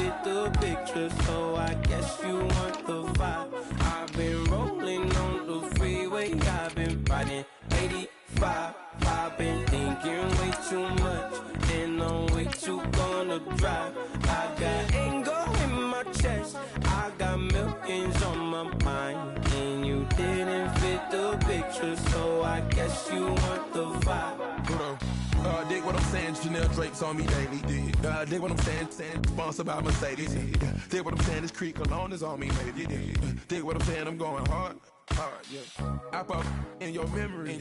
fit the picture, so I guess you want the vibe. I've been rolling on the freeway, I've been riding 85. I've been thinking way too much, and I'm way too gonna drive. I got anger in my chest, I got millions on my mind, and you didn't fit the picture, so I guess you want the vibe. Dig what I'm saying, Chanel drapes on me daily. Dig what I'm saying, sponsored by Mercedes. Dig what I'm saying, this Creek alone is on me, baby. Dig what I'm saying, I'm going hard, yeah. I pop in your memory,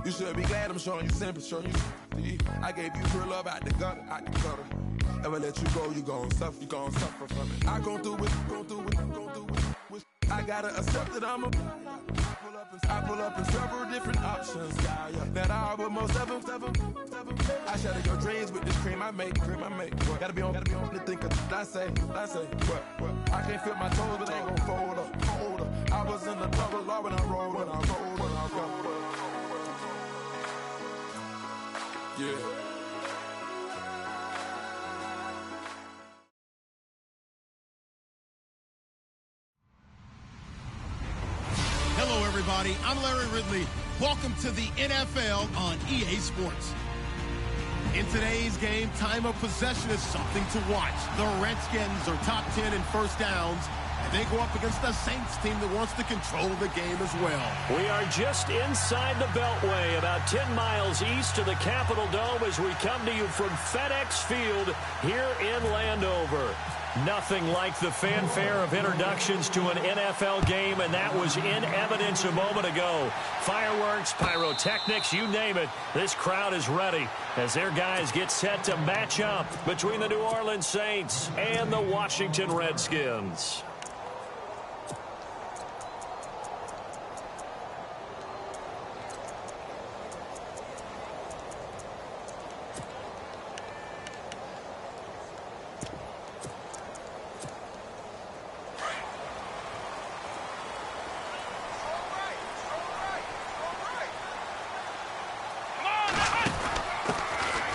You should be glad I'm showing you sympathy, I gave you pure love out the gutter, Ever let you go, you gon' suffer from it. I gon' do it. I gotta accept that I'm a. I pull up in several different options. That I will most ever. I shatter your dreams with this cream I make. Gotta be on the thinker. I say. What? I can't feel my toes, but ain't gon' fold up. I was in the double law when I rolled. Yeah. Hello, everybody. I'm Larry Ridley. Welcome to the NFL on EA Sports. In today's game, time of possession is something to watch. The Redskins are top 10 in first downs, and they go up against the Saints team that wants to control the game as well. We are just inside the Beltway, about 10 miles east of the Capitol Dome as we come to you from FedEx Field here in Landover. Nothing like the fanfare of introductions to an NFL game, and that was in evidence a moment ago. Fireworks, pyrotechnics, you name it. This crowd is ready as their guys get set to match up between the New Orleans Saints and the Washington Redskins.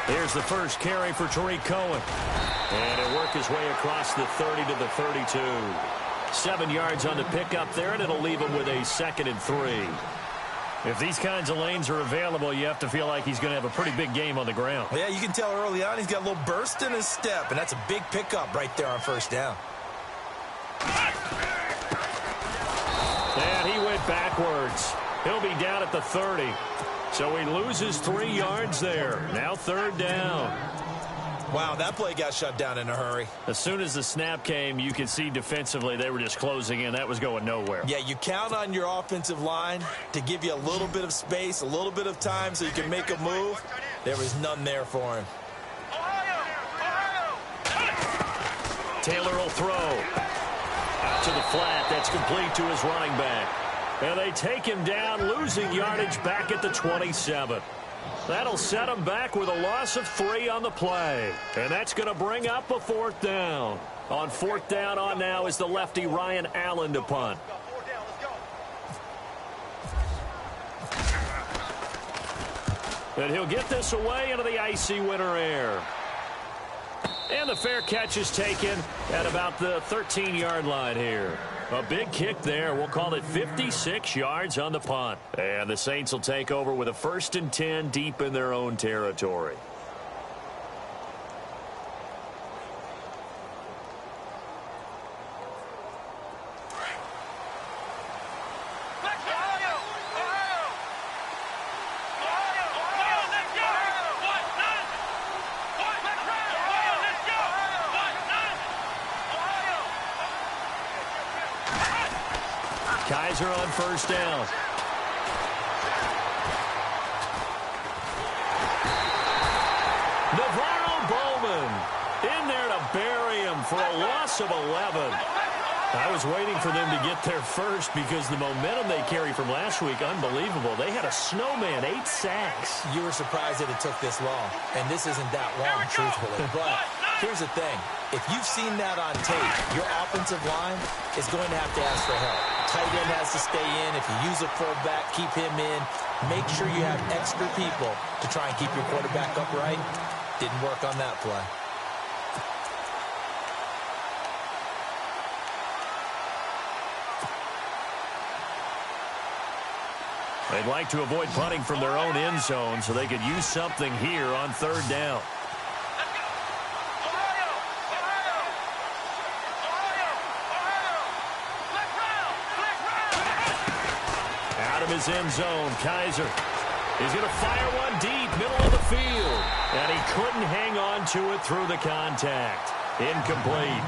Here's the first carry for Tariq Cohen. And he'll work his way across the 30 to the 32. 7 yards on the pickup there, and it'll leave him with a 2nd and 3. If these kinds of lanes are available, you have to feel like he's going to have a pretty big game on the ground. Yeah, you can tell early on he's got a little burst in his step, and that's a big pickup right there on first down. And he went backwards. He'll be down at the 30. So he loses 3 yards there. Now 3rd down. Wow, that play got shut down in a hurry. As soon as the snap came, you could see defensively they were just closing in. That was going nowhere. Yeah, you count on your offensive line to give you a little bit of space, a little bit of time so you can make a move. There was none there for him. Taylor will throw. Out to the flat. That's complete to his running back. And they take him down, losing yardage back at the 27. That'll set him back with a loss of 3 on the play. And that's going to bring up a 4th down. On 4th down on now is the lefty Ryan Allen to punt. And he'll get this away into the icy winter air. And the fair catch is taken at about the 13-yard line here. A big kick there. We'll call it 56 yards on the punt. And the Saints will take over with a 1st and 10 deep in their own territory. Kaiser on 1st down. Navarro Bowman in there to bury him for a loss of 11. I was waiting for them to get there first because the momentum they carry from last week, unbelievable. They had a snowman, 8 sacks. You were surprised that it took this long, and this isn't that long, truthfully. But here's the thing. If you've seen that on tape, your offensive line is going to have to ask for help. Tight end has to stay in. If you use a fullback, keep him in. Make sure you have extra people to try and keep your quarterback upright. Didn't work on that play. They'd like to avoid punting from their own end zone so they could use something here on third down. Out of his end zone, Kaiser. He's going to fire one deep, middle of the field. And he couldn't hang on to it through the contact. Incomplete.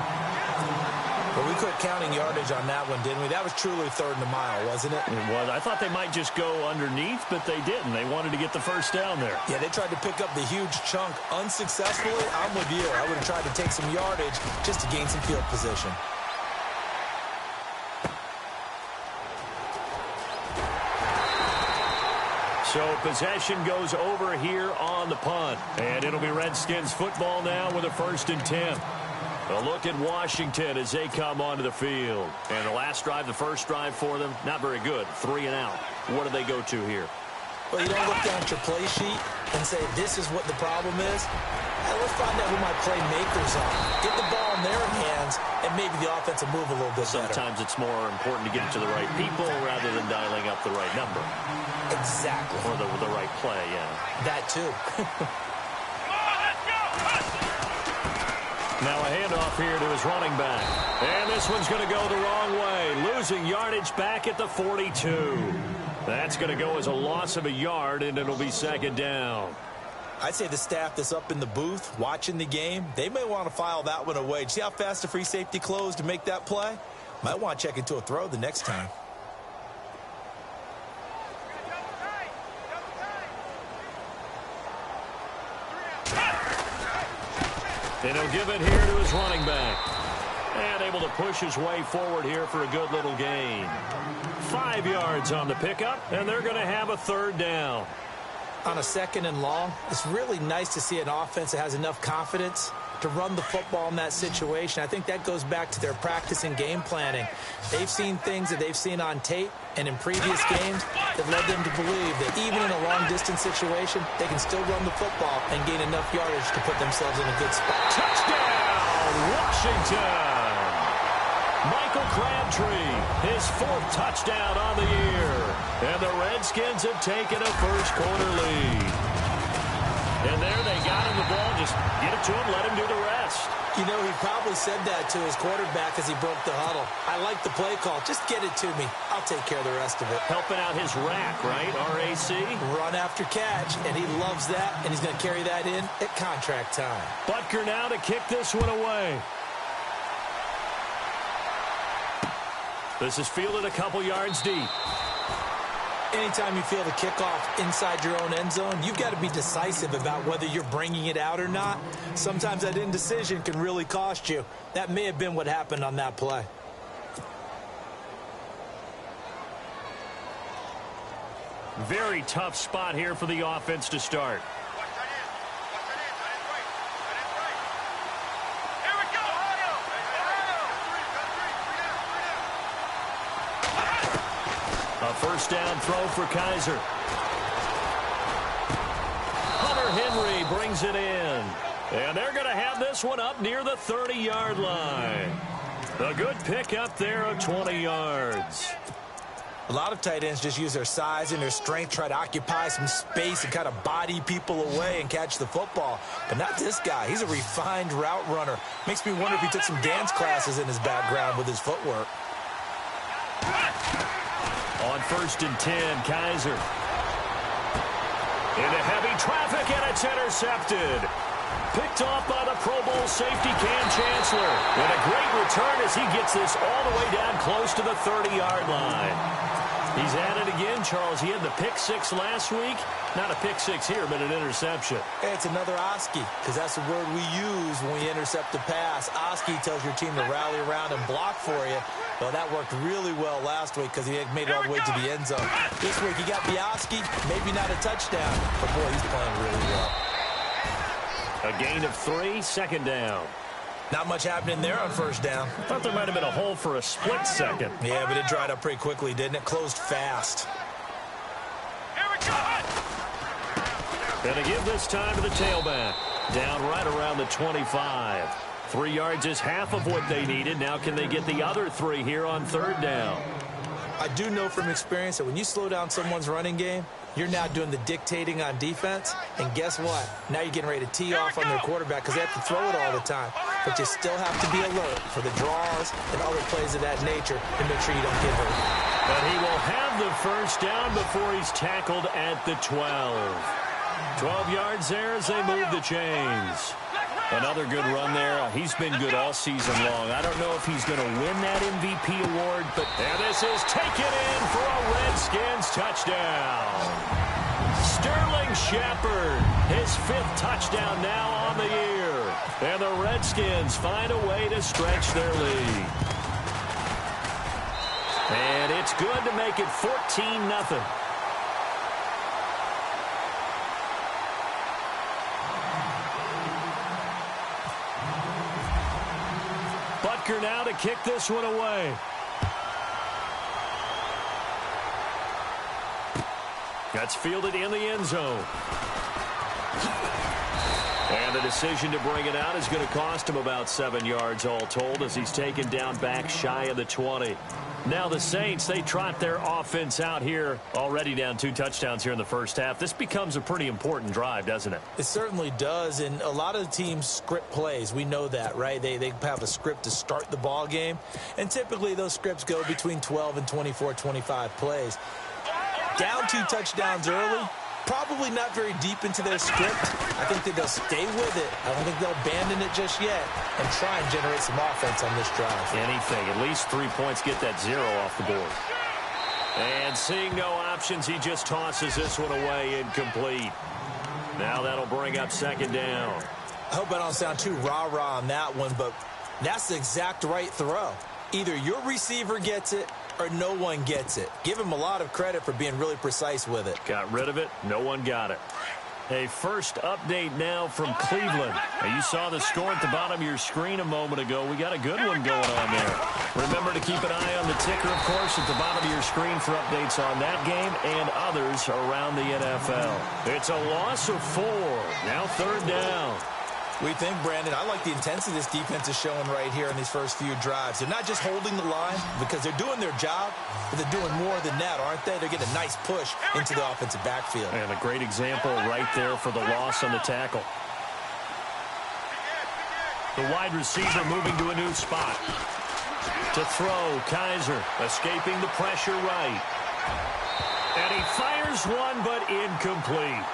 Well, we quit counting yardage on that one, didn't we? That was truly third and a mile, wasn't it? It was. I thought they might just go underneath, but they didn't. They wanted to get the first down there. Yeah, they tried to pick up the huge chunk unsuccessfully. I'm with you. I would have tried to take some yardage just to gain some field position. So possession goes over here on the punt. And it'll be Redskins football now with a 1st and 10. A look at Washington as they come onto the field. And the last drive, the first drive for them, not very good. 3 and out. What do they go to here? Well, you don't look down at your play sheet and say, this is what the problem is. Hey, let's find out who my playmakers are. Get the ball in their hands, and maybe the offense will move a little bit better. Sometimes it's more important to get it to the right people rather than dialing up the right number. Exactly. Or the right play, yeah. That too. Now a handoff here to his running back. And this one's going to go the wrong way. Losing yardage back at the 42. That's going to go as a loss of a yard, and it'll be 2nd down. I'd say the staff that's up in the booth watching the game, they may want to file that one away. See how fast the free safety closed to make that play? Might want to check into a throw the next time. And he'll give it here to his running back. And able to push his way forward here for a good little gain. 5 yards on the pickup, and they're going to have a 3rd down. On a 2nd and long, it's really nice to see an offense that has enough confidence to run the football in that situation. I think that goes back to their practice and game planning. They've seen things that they've seen on tape and in previous games that led them to believe that even in a long-distance situation, they can still run the football and gain enough yardage to put themselves in a good spot. Touchdown, Washington! Michael Crabtree, his 4th touchdown on the year. And the Redskins have taken a first-quarter lead. And there they got him the ball. Just get it to him, let him do the rest. You know, he probably said that to his quarterback as he broke the huddle. I like the play call. Just get it to me. I'll take care of the rest of it. Helping out his rack, right? RAC? Run after catch, and he loves that, and he's going to carry that in at contract time. Butker now to kick this one away. This is fielded a couple yards deep. Anytime you feel the kickoff inside your own end zone, you've got to be decisive about whether you're bringing it out or not. Sometimes that indecision can really cost you. That may have been what happened on that play. Very tough spot here for the offense to start. A first down throw for Kaiser. Hunter Henry brings it in. And they're going to have this one up near the 30-yard line. A good pickup there of 20 yards. A lot of tight ends just use their size and their strength, try to occupy some space and kind of body people away and catch the football. But not this guy. He's a refined route runner. Makes me wonder if he took some dance classes in his background with his footwork. On 1st and 10, Kaiser. Into heavy traffic, and it's intercepted. Picked off by the Pro Bowl safety Cam Chancellor. And a great return as he gets this all the way down close to the 30-yard line. He's at it again, Charles. He had the pick 6 last week. Not a pick 6 here, but an interception. Hey, it's another Oski, because that's the word we use when we intercept a pass. Oski tells your team to rally around and block for you. Well, that worked really well last week because he made it all the way to the end zone. This week, he got Oski, maybe not a touchdown, but boy, he's playing really well. A gain of 3, 2nd down. Not much happening there on 1st down. Thought there might have been a hole for a split second. Yeah, but it dried up pretty quickly, didn't it? Closed fast. And they give this time to the tailback. Down right around the 25. 3 yards is half of what they needed. Now can they get the other 3 here on 3rd down? I do know from experience that when you slow down someone's running game, you're now doing the dictating on defense. And guess what? Now you're getting ready to tee off on their quarterback because they have to throw it all the time. But you still have to be alert for the draws and other plays of that nature to make sure you don't get hurt. But he will have the first down before he's tackled at the 12. 12 yards there as they move the chains. Another good run there. He's been good all season long. I don't know if he's going to win that MVP award, but this is taken in for a Redskins touchdown. Sterling Shepard, his 5th touchdown now on the year. And the Redskins find a way to stretch their lead. And it's good to make it 14-0. Butker now to kick this one away. That's fielded in the end zone. And the decision to bring it out is going to cost him about 7 yards all told as he's taken down back shy of the 20. Now the Saints, they trot their offense out here, already down 2 touchdowns here in the first half. This becomes a pretty important drive, doesn't it? It certainly does, and a lot of the teams script plays. We know that, right? They have a script to start the ball game, and typically those scripts go between 12 and 24, 25 plays. Down 2 touchdowns early, probably not very deep into their script. I think that they'll stay with it. I don't think they'll abandon it just yet and try and generate some offense on this drive. Anything. At least 3 points. Get that 0 off the board. And seeing no options, he just tosses this one away incomplete. Now that'll bring up 2nd down. I hope I don't sound too rah-rah on that one, but that's the exact right throw. Either your receiver gets it or no one gets it. Give him a lot of credit for being really precise with it. Got rid of it. No one got it. A first update now from Cleveland. Now you saw the score at the bottom of your screen a moment ago. We got a good one going on there. Remember to keep an eye on the ticker, of course, at the bottom of your screen for updates on that game and others around the NFL. It's a loss of 4. Now 3rd down. We think, Brandon, I like the intensity this defense is showing right here in these first few drives. They're not just holding the line because they're doing their job, but they're doing more than that, aren't they? They're getting a nice push into the offensive backfield. And a great example right there for the loss on the tackle. The wide receiver moving to a new spot. To throw, Kaiser escaping the pressure right. And he fires one, but incomplete.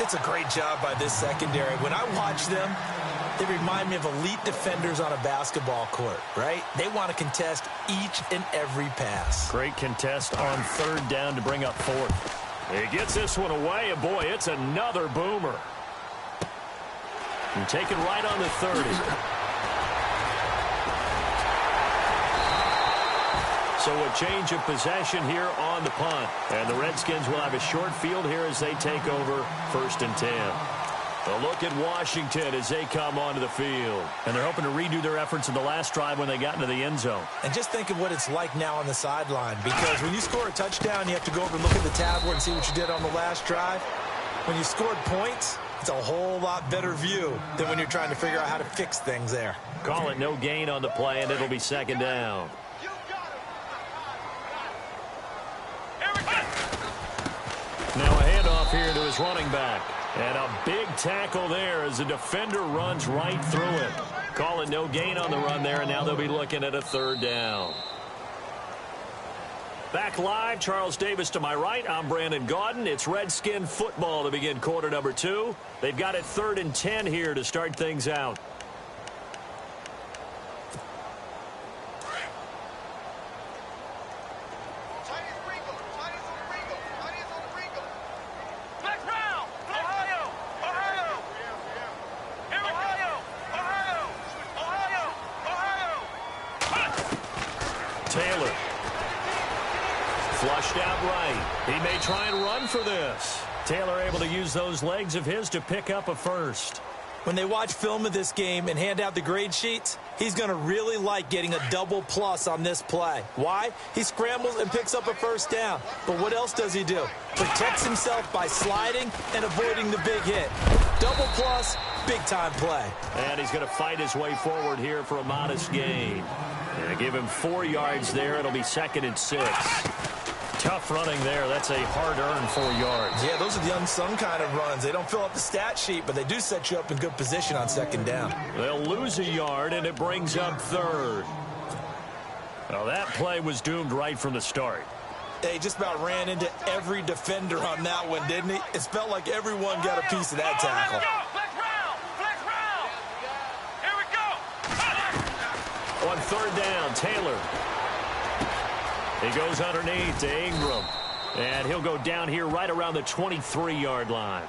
It's a great job by this secondary. When I watch them, they remind me of elite defenders on a basketball court, right? They want to contest each and every pass. Great contest on 3rd down to bring up 4th. He gets this one away, and boy, it's another boomer. And taken right on the 30. So a change of possession here on the punt. And the Redskins will have a short field here as they take over 1st and 10. A look at Washington as they come onto the field. And they're hoping to redo their efforts in the last drive when they got into the end zone. And just think of what it's like now on the sideline. Because when you score a touchdown, you have to go over and look at the tab board and see what you did on the last drive. When you scored points, it's a whole lot better view than when you're trying to figure out how to fix things there. Call it no gain on the play, and it'll be 2nd down. Now a handoff here to his running back. And a big tackle there as the defender runs right through it. Call it no gain on the run there, and now they'll be looking at a 3rd down. Back live, Charles Davis to my right. I'm Brandon Gaudin. It's Redskin football to begin quarter number 2. They've got it 3rd and 10 here to start things out. Taylor. Flushed out right. He may try and run for this. Taylor able to use those legs of his to pick up a first. When they watch film of this game and hand out the grade sheets, he's going to really like getting a double plus on this play. Why? He scrambles and picks up a first down. But what else does he do? Protects himself by sliding and avoiding the big hit. Double plus, Big-time play. And he's going to fight his way forward here for a modest gain. And give him 4 yards there. It'll be 2nd and 6. Tough running there. That's a hard-earned 4 yards. Yeah, those are the unsung kind of runs. They don't fill up the stat sheet, but they do set you up in good position on 2nd down. They'll lose a yard, and it brings up 3rd. Well, that play was doomed right from the start. They just about ran into every defender on that one, didn't he? It felt like everyone got a piece of that tackle. On 3rd down, Taylor. He goes underneath to Ingram. And he'll go down here right around the 23-yard line.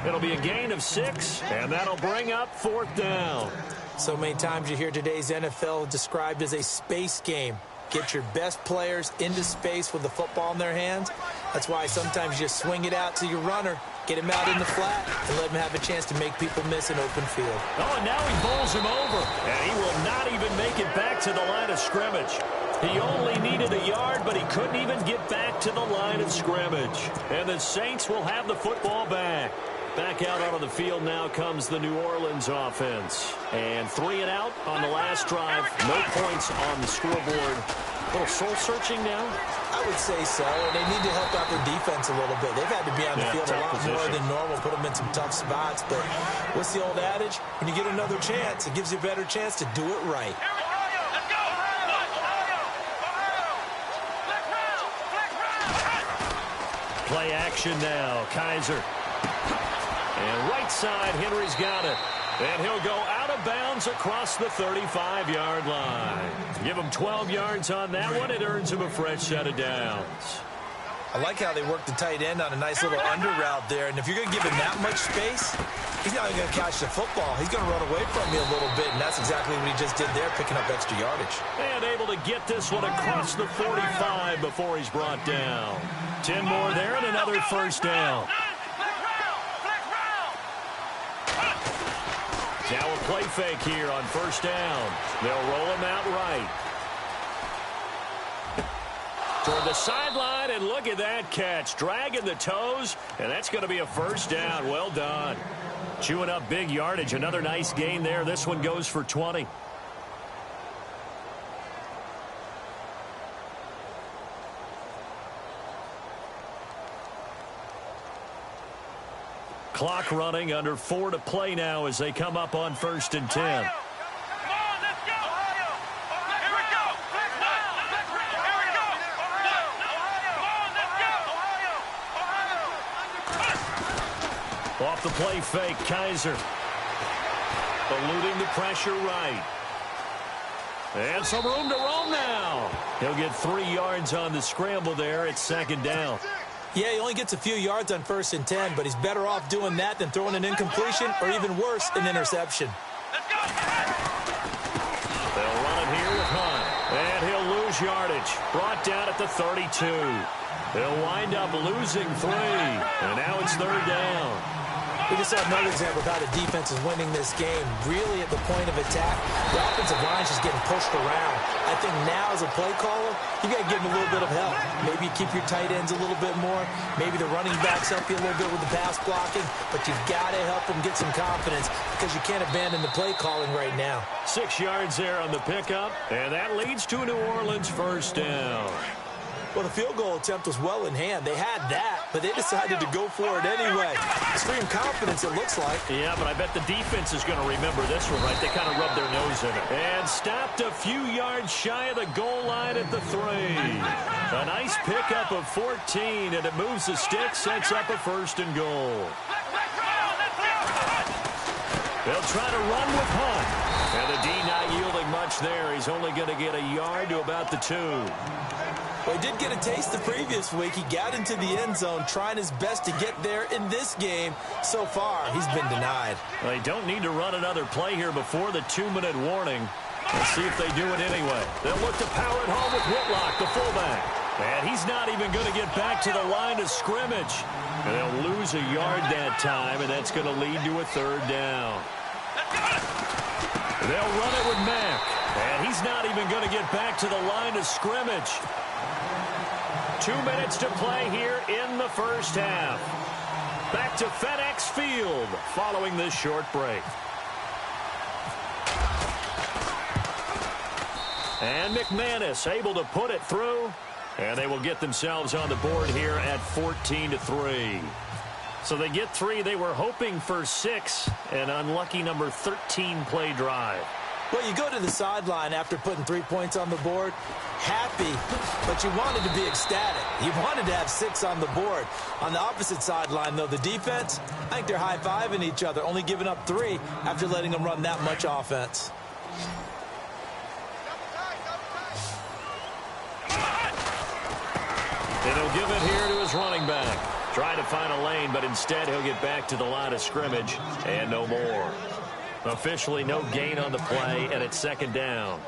It'll be a gain of 6, and that'll bring up 4th down. So many times you hear today's NFL described as a space game. Get your best players into space with the football in their hands. That's why sometimes you swing it out to your runner, get him out in the flat, and let him have a chance to make people miss an open field. Oh, and now he bowls him over, and he will not even make it back to the line of scrimmage. He only needed a yard, but he couldn't even get back to the line of scrimmage. And the Saints will have the football back. Back out onto the field now comes the New Orleans offense. And 3 and out on the last drive. No points on the scoreboard. A little soul-searching now? I would say so, and they need to help out their defense a little bit. They've had to be on the field a lot more than normal, put them in some tough spots. But what's the old adage? When you get another chance, it gives you a better chance to do it right. Play action now. Kaiser. And right side, Henry's got it. And he'll go out of bounds across the 35-yard line. Give him 12 yards on that one. It earns him a fresh set of downs. I like how they work the tight end on a nice little under route there. And if you're going to give him that much space, he's not even going to catch the football. He's going to run away from you a little bit, and that's exactly what he just did there, picking up extra yardage. And able to get this one across the 45 before he's brought down. 10 more there and another first down. Now a play fake here on first down. They'll roll him out right. Toward the sideline, and look at that catch. Dragging the toes, and that's going to be a first down. Well done. Chewing up big yardage. Another nice gain there. This one goes for 20. Clock running, under 4 to play now as they come up on 1st and 10. Off the play fake, Kaiser. Eluding the pressure right. And some room to roam now. He'll get 3 yards on the scramble there. It's 2nd down. Yeah, he only gets a few yards on 1st and 10, but he's better off doing that than throwing an incompletion or even worse, an interception. They'll run it here with Hunt. And he'll lose yardage. Brought down at the 32. They'll wind up losing 3. And now it's 3rd down. We just saw another example of how the defense is winning this game. Really at the point of attack, the offensive line's just getting pushed around. I think now as a play caller, you got to give them a little bit of help. Maybe keep your tight ends a little bit more. Maybe the running backs help you a little bit with the pass blocking. But you've got to help them get some confidence because you can't abandon the play calling right now. 6 yards there on the pickup, and that leads to a New Orleans first down. Well, the field goal attempt was well in hand. They had that, but they decided to go for it anyway. Extreme confidence, it looks like. Yeah, but I bet the defense is going to remember this one, right? They kind of rubbed their nose in it. And stopped a few yards shy of the goal line at the 3. A nice pickup of 14, and it moves the stick, sets up a 1st and goal. They'll try to run with Hunt. And the D not yielding much there. He's only going to get a yard to about the 2. Well, he did get a taste the previous week. He got into the end zone, trying his best to get there in this game. So far, he's been denied. They don't need to run another play here before the 2-minute warning. Let's see if they do it anyway. They'll look to power it home with Whitlock, the fullback. And he's not even going to get back to the line of scrimmage. And they'll lose a yard that time, and that's going to lead to a 3rd down. They'll run it with Mack. And he's not even going to get back to the line of scrimmage. 2 minutes to play here in the first half. back to FedEx Field following this short break. And McManus able to put it through, and they will get themselves on the board here at 14-3. So they get 3. They were hoping for 6, an unlucky number 13 play drive. Well, you go to the sideline after putting 3 points on the board, happy, but you wanted to be ecstatic. You wanted to have 6 on the board. On the opposite sideline, though, the defense, I think they're high-fiving each other, only giving up 3 after letting them run that much offense. And he'll give it here to his running back. Trying to find a lane, but instead he'll get back to the line of scrimmage and no more. Officially no gain on the play, and it's second down.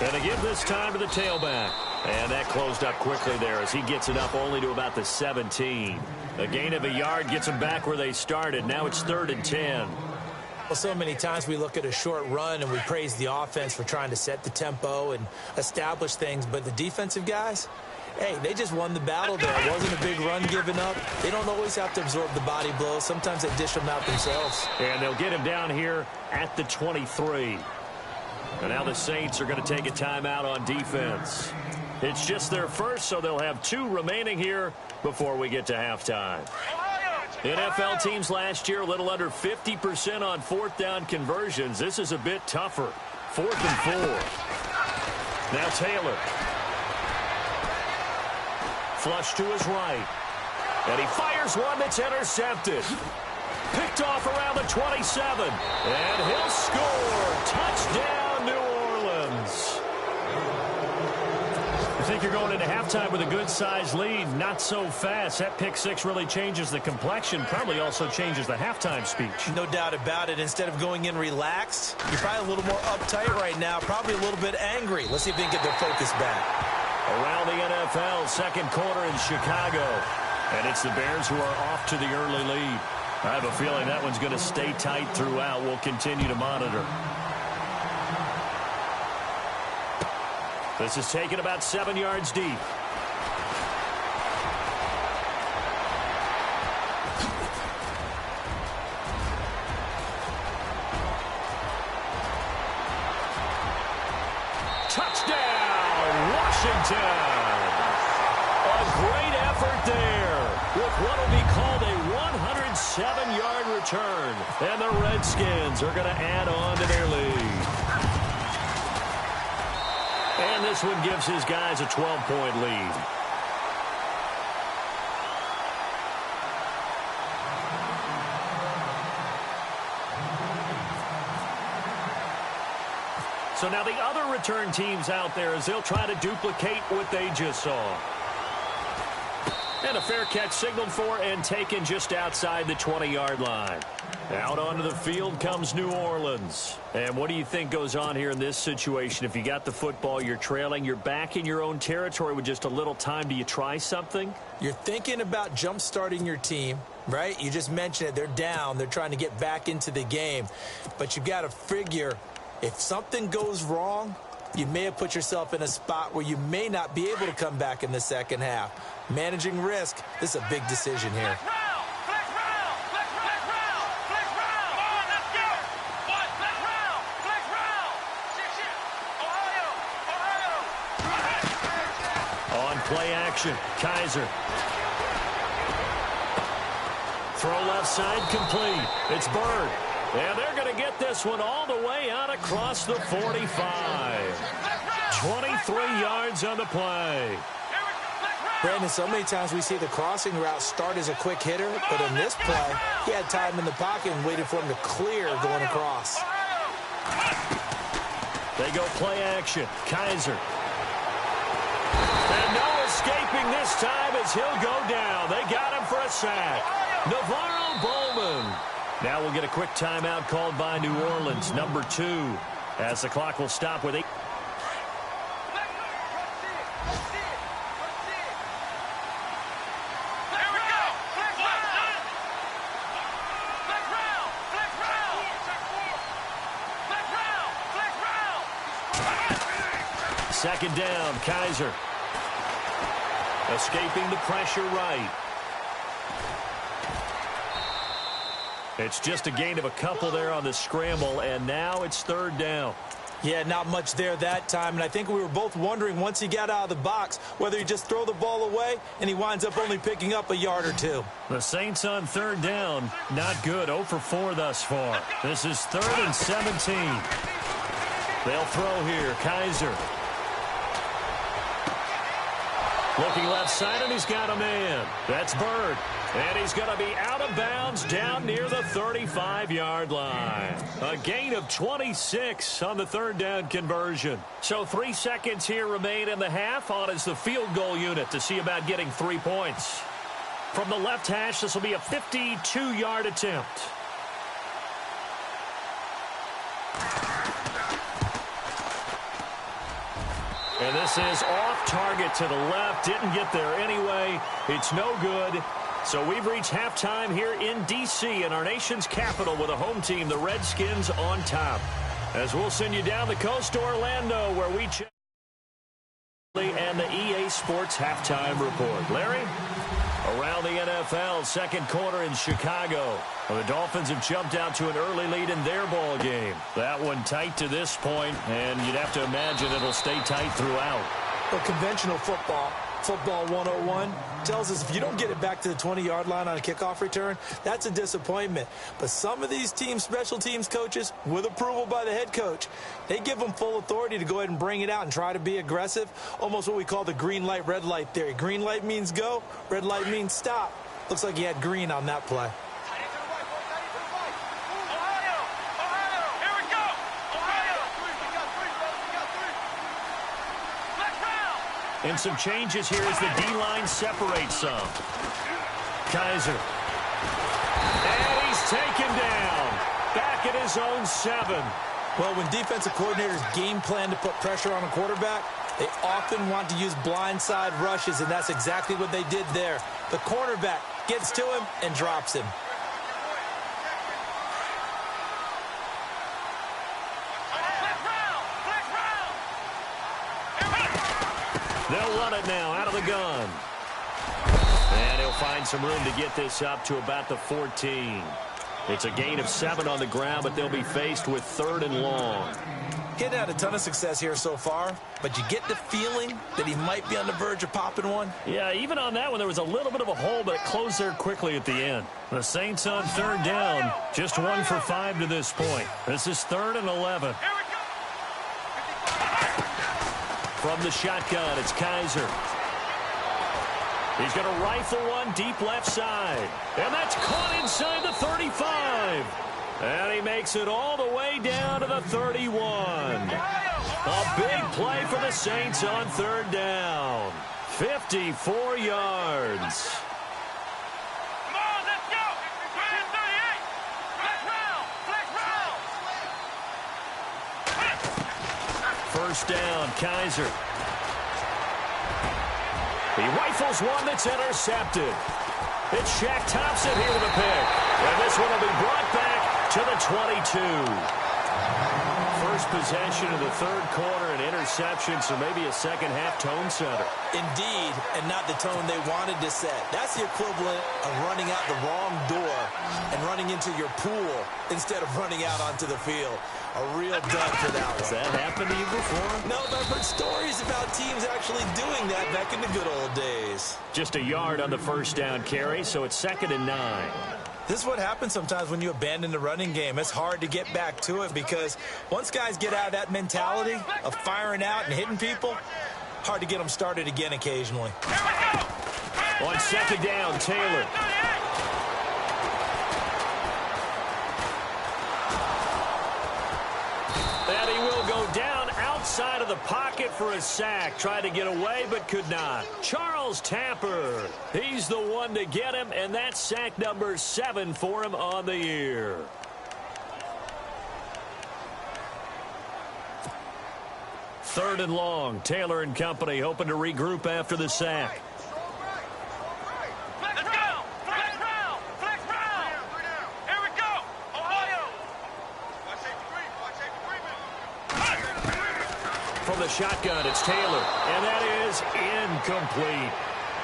And they give this time to the tailback. And that closed up quickly there as he gets it up only to about the 17. A gain of a yard gets them back where they started. Now it's 3rd and 10. Well, so many times we look at a short run and we praise the offense for trying to set the tempo and establish things, but the defensive guys, hey, they just won the battle there. It wasn't a big run given up. They don't always have to absorb the body blows. Sometimes they dish them out themselves. And they'll get him down here at the 23. And now the Saints are going to take a timeout on defense. It's just their first, so they'll have 2 remaining here before we get to halftime. NFL teams last year a little under 50% on 4th down conversions. This is a bit tougher. 4th and 4. Now Taylor. Flush to his right. And he fires one that's intercepted. Picked off around the 27. And he'll score. Touchdown, New Orleans. I think you're going into halftime with a good-sized lead. Not so fast. That pick 6 really changes the complexion. Probably also changes the halftime speech. No doubt about it. Instead of going in relaxed, you're probably a little more uptight right now. Probably a little bit angry. Let's see if they can get their focus back. Around the NFL, second quarter in Chicago. And it's the Bears who are off to the early lead. I have a feeling that one's going to stay tight throughout. We'll continue to monitor. This is taken about 7 yards deep. Touchdown, Washington. A great effort there with what will be called a 107-yard return. And the Redskins are going to add on to their lead. And this one gives his guys a 12-point lead. So now the other return teams out there as they'll try to duplicate what they just saw. And a fair catch signaled for and taken just outside the 20-yard line. Out onto the field comes New Orleans. And what do you think goes on here in this situation? If you got the football, you're trailing, you're back in your own territory with just a little time. Do you try something? You're thinking about jump-starting your team, right? You just mentioned it. They're down. They're trying to get back into the game. But you've got to figure if something goes wrong, you may have put yourself in a spot where you may not be able to come back in the second half. Managing risk, this is a big decision here. On play action, Kaiser. Throw left side complete. It's Bird. And they're going to get this one all the way out across the 45. 23 yards on the play. Brandon, so many times we see the crossing route start as a quick hitter, but in this play, he had time in the pocket and waited for him to clear going across. They go play action. Kaiser. And no escaping this time as he'll go down. They got him for a sack. Navarro Bowman. Now we'll get a quick timeout called by New Orleans, number 2, as the clock will stop with 8. Second down, Kaiser. Escaping the pressure right. It's just a gain of a couple there on the scramble, and now it's third down. Yeah, not much there that time, and I think we were both wondering once he got out of the box whether he just throw the ball away, and he winds up only picking up a yard or two. The Saints on third down, not good, 0 for 4 thus far. This is 3rd and 17. They'll throw here, Kaiser. Looking left side, and he's got a man. That's Bird. And he's going to be out of bounds down near the 35-yard line. A gain of 26 on the third down conversion. So 3 seconds here remain in the half. On is the field goal unit to see about getting 3 points. From the left hash, this will be a 52-yard attempt. And this is off target to the left. Didn't get there anyway. It's no good. So we've reached halftime here in D.C. in our nation's capital with a home team, the Redskins, on top. As we'll send you down the coast to Orlando where we check and the EA Sports halftime report. Larry? Around the NFL, second quarter in Chicago. Well, the Dolphins have jumped out to an early lead in their ball game. That one tight to this point, and you'd have to imagine it'll stay tight throughout. Well, conventional football 101, tells us if you don't get it back to the 20-yard line on a kickoff return, that's a disappointment. But some of these teams, special teams coaches, with approval by the head coach, they give them full authority to go ahead and bring it out and try to be aggressive, almost what we call the green light, red light theory. Green light means go, red light means stop. Looks like he had green on that play. And some changes here as the D-line separates some. Kaiser. And he's taken down. Back at his own 7. Well, when defensive coordinators game plan to put pressure on a quarterback, they often want to use blindside rushes, and that's exactly what they did there. The cornerback gets to him and drops him. They'll run it now out of the gun. And he'll find some room to get this up to about the 14. It's a gain of 7 on the ground, but they'll be faced with 3rd and long. Getting had a ton of success here so far, but you get the feeling that he might be on the verge of popping one. Yeah, even on that one, there was a little bit of a hole, but it closed there quickly at the end. The Saints on 3rd down, just 1 for 5 to this point. This is 3rd and 11. From the shotgun, it's Kaiser. He's going to rifle one deep left side. And that's caught inside the 35. And he makes it all the way down to the 31. A big play for the Saints on 3rd down. 54 yards. First down, Kaiser. He rifles one that's intercepted. It's Shaq Thompson here with a pick. And this one will be brought back to the 22. First possession of the 3rd quarter, an interception, so maybe a second-half tone setter. Indeed, and not the tone they wanted to set. That's the equivalent of running out the wrong door and running into your pool instead of running out onto the field. A real dud for that one. Has that happened to you before? No, but I've heard stories about teams actually doing that back in the good old days. Just a yard on the first down carry, so it's 2nd and 9. This is what happens sometimes when you abandon the running game. It's hard to get back to it because once guys get out of that mentality of firing out and hitting people, hard to get them started again occasionally. On 2nd down, Taylor. And he will go down outside of the pocket for a sack. Tried to get away, but could not. Charles Tapper, he's the one to get him, and that's sack number 7 for him on the year. Third and long. Taylor and company hoping to regroup after the sack. the shotgun. It's Taylor. And that is incomplete.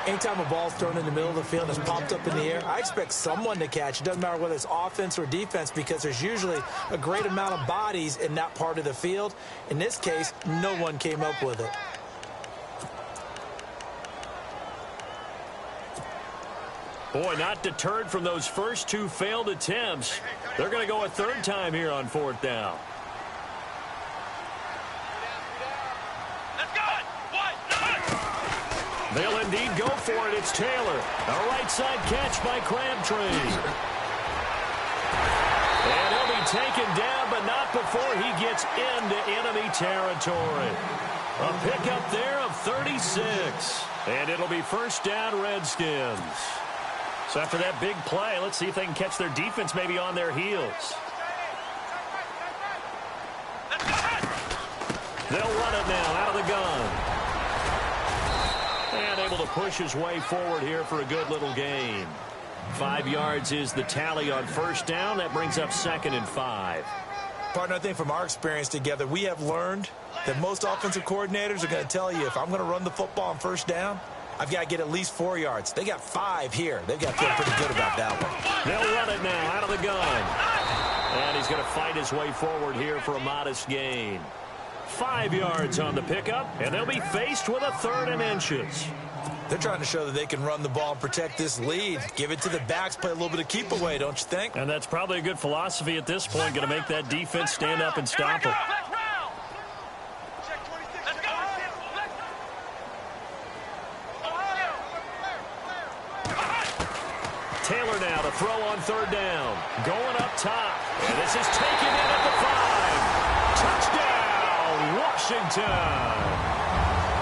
Anytime a ball's thrown in the middle of the field and it's popped up in the air, I expect someone to catch. It doesn't matter whether it's offense or defense because there's usually a great amount of bodies in that part of the field. In this case, no one came up with it. Boy, not deterred from those first two failed attempts. They're going to go a third time here on fourth down. They'll indeed go for it. It's Taylor. A right side catch by Crabtree. And he'll be taken down, but not before he gets into enemy territory. A pickup there of 36. And it'll be first down, Redskins. So after that big play, let's see if they can catch their defense maybe on their heels. They'll run it now out of the gun. And able to push his way forward here for a good little gain. 5 yards is the tally on first down. That brings up 2nd and 5. Partner, I think from our experience together, we have learned that most offensive coordinators are going to tell you if I'm going to run the football on first down, I've got to get at least 4 yards. They got 5 here. They've got to feel pretty good about that one. They'll run it now out of the gun. And he's going to fight his way forward here for a modest gain. 5 yards on the pickup, and they'll be faced with a 3rd and inches. They're trying to show that they can run the ball and protect this lead. Give it to the backs, play a little bit of keep away, don't you think? And that's probably a good philosophy at this point, going to make that defense stand up and stop it. Taylor now to throw on 3rd down. Going up top. And this is taken in at the 5. Touchdown, Washington.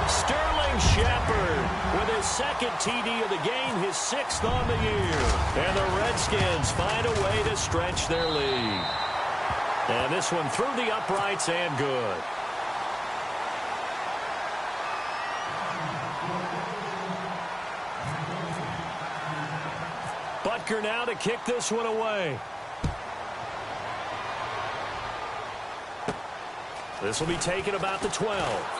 Sterling Shepard with his 2nd TD of the game, his 6th on the year. And the Redskins find a way to stretch their lead. And this one through the uprights and good. Butker now to kick this one away. This will be taken about the 12.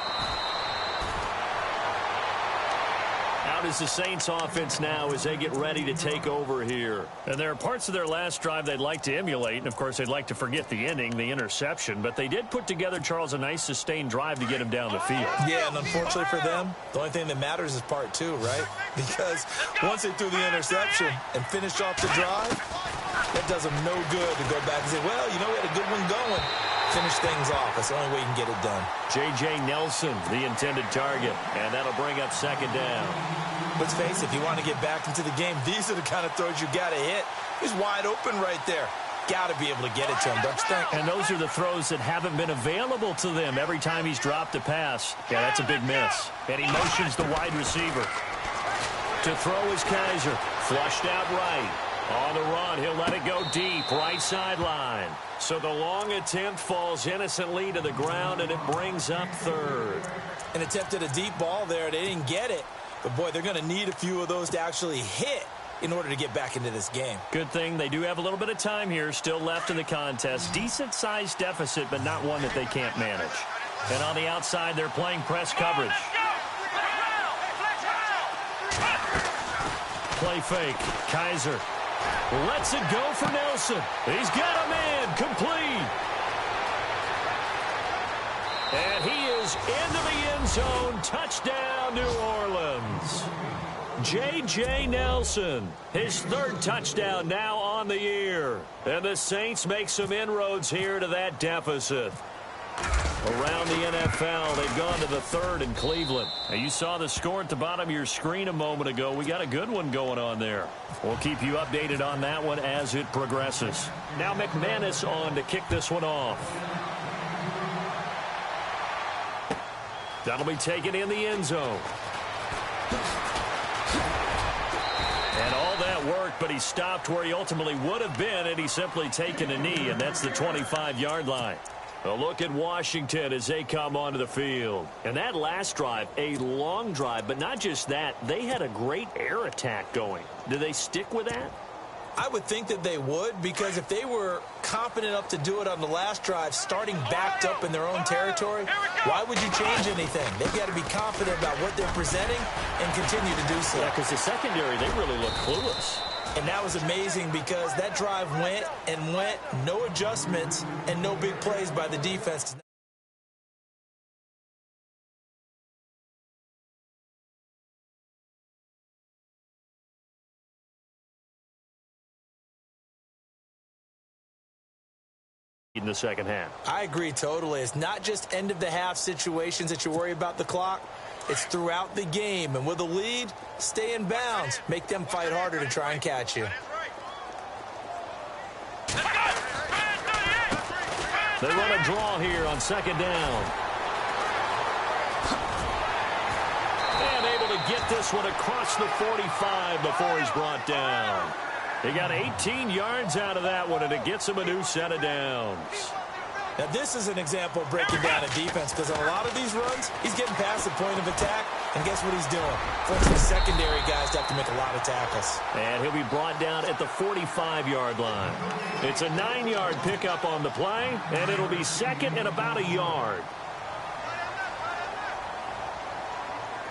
Out is the Saints offense now as they get ready to take over here. And there are parts of their last drive they'd like to emulate. And, of course, they'd like to forget the ending, the interception. But they did put together, Charles, a nice sustained drive to get him down the field. Yeah, and unfortunately for them, the only thing that matters is part 2, right? Because once they threw the interception and finished off the drive, that does them no good to go back and say, well, you know, we had a good one going. Finish things off. That's the only way you can get it done. J.J. Nelson, the intended target. And that'll bring up 2nd down. Let's face it, if you want to get back into the game, these are the kind of throws you got to hit. He's wide open right there. Got to be able to get it to him, don't you think? And those are the throws that haven't been available to them every time he's dropped a pass. Yeah, that's a big miss. And he motions the wide receiver. To throw is Kaiser. Flushed out right. On the run, he'll let it go deep, right sideline. So the long attempt falls innocently to the ground, and it brings up 3rd. An attempt at a deep ball there. They didn't get it. But, boy, they're going to need a few of those to actually hit in order to get back into this game. Good thing they do have a little bit of time here still left in the contest. Decent-sized deficit, but not one that they can't manage. And on the outside, they're playing press coverage. Play fake. Kaiser lets it go for Nelson. He's got a man complete. And he is into the end zone. Touchdown, New Orleans. J.J. Nelson, his 3rd touchdown now on the year. And the Saints make some inroads here to that deficit. Around the NFL, they've gone to the 3rd in Cleveland. Now, you saw the score at the bottom of your screen a moment ago. We got a good one going on there. We'll keep you updated on that one as it progresses. Now McManus on to kick this one off. That'll be taken in the end zone. And all that worked, but he stopped where he ultimately would have been had he simply taken a knee, and that's the 25-yard line. A look at Washington as they come onto the field. And that last drive, a long drive, but not just that. They had a great air attack going. Do they stick with that? I would think that they would, because if they were confident enough to do it on the last drive, starting backed up in their own territory, why would you change anything? They've got to be confident about what they're presenting and continue to do so. Yeah, because the secondary, they really look clueless. And that was amazing because that drive went and went, no adjustments and no big plays by the defense. In the second half. I agree totally. It's not just end-of-the-half situations that you worry about the clock. It's throughout the game. And with a lead, stay in bounds. Make them fight harder to try and catch you. They run a draw here on second down. And able to get this one across the 45 before he's brought down. He got 18 yards out of that one, and it gets him a new set of downs. Now, this is an example of breaking down a defense, because on a lot of these runs, he's getting past the point of attack, and guess what he's doing? Forcing the secondary guys to have to make a lot of tackles. And he'll be brought down at the 45-yard line. It's a 9-yard pickup on the play, and it'll be second and about a yard.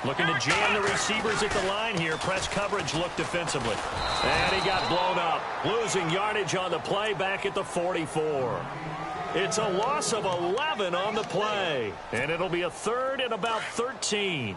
Looking to jam the receivers at the line here. Press coverage look defensively. And he got blown up. Losing yardage on the play back at the 44. It's a loss of 11 on the play. And it'll be a third and about 13.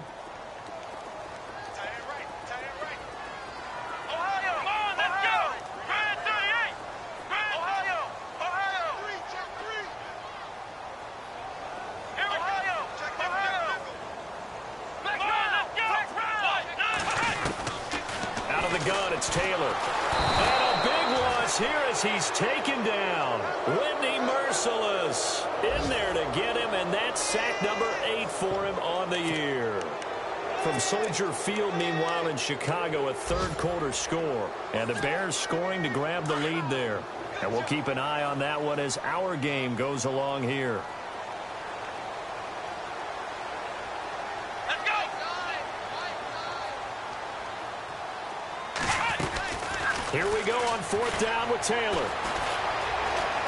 Taylor. And a big loss here as he's taken down. Whitney Merciless in there to get him, and that's sack number 8 for him on the year. From Soldier Field, meanwhile, in Chicago, a third-quarter score. And the Bears scoring to grab the lead there. And we'll keep an eye on that one as our game goes along here. Here we go on fourth down with Taylor.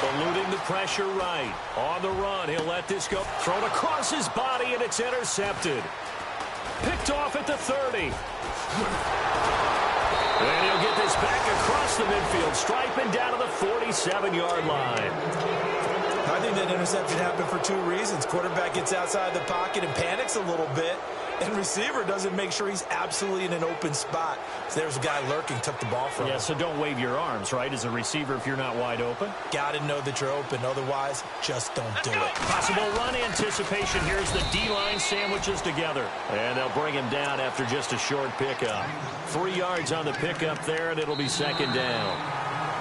Eluding the pressure right. On the run, he'll let this go. Thrown across his body, and it's intercepted. Picked off at the 30. And he'll get this back across the midfield stripe and down to the 47-yard line. I think that interception happened for two reasons. Quarterback gets outside the pocket and panics a little bit. And receiver doesn't make sure he's absolutely in an open spot. So there's a guy lurking, took the ball from him. Yeah, so don't wave your arms, right, as a receiver if you're not wide open. Got to know that you're open. Otherwise, just don't do it. Possible run anticipation. Here's the D-line sandwiches together. And they'll bring him down after just a short pickup. 3 yards on the pickup there, and it'll be second down.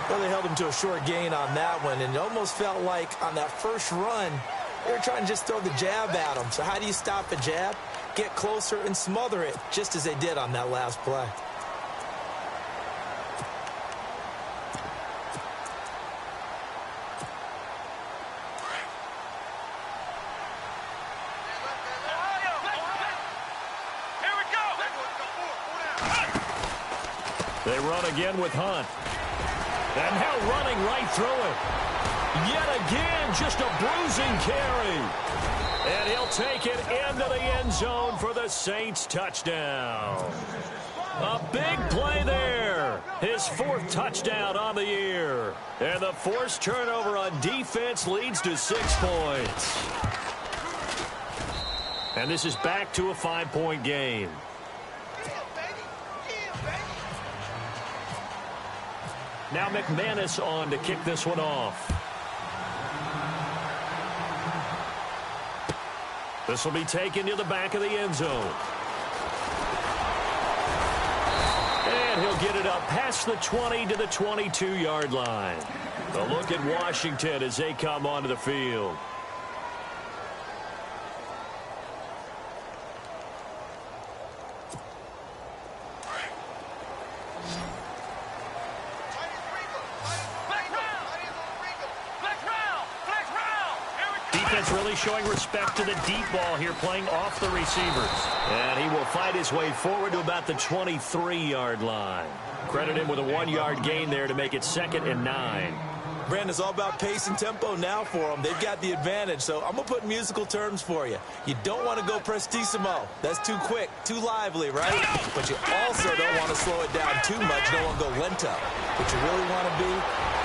Well, they held him to a short gain on that one, and it almost felt like on that first run, they were trying to just throw the jab at him. So how do you stop a jab? Get closer and smother it, just as they did on that last play. They run again with Hunt. And now running right through it. Yet again, just a bruising carry. And he'll take it into the end zone for the Saints touchdown. A big play there. His 4th touchdown on the year. And the forced turnover on defense leads to 6 points. And this is back to a 5-point game. Now McManus on to kick this one off. This will be taken to the back of the end zone. And he'll get it up past the 20 to the 22-yard line. A look at Washington as they come onto the field. defense really showing respect to the deep ball here, playing off the receivers. And he will fight his way forward to about the 23-yard line. Credit him with a 1-yard gain there to make it 2nd and 9. Brandon, it's all about pace and tempo now for them. They've got the advantage, so I'm going to put musical terms for you. You don't want to go prestissimo. That's too quick, too lively, right? But you also don't want to slow it down too much. You don't want to go lento. What you really want to be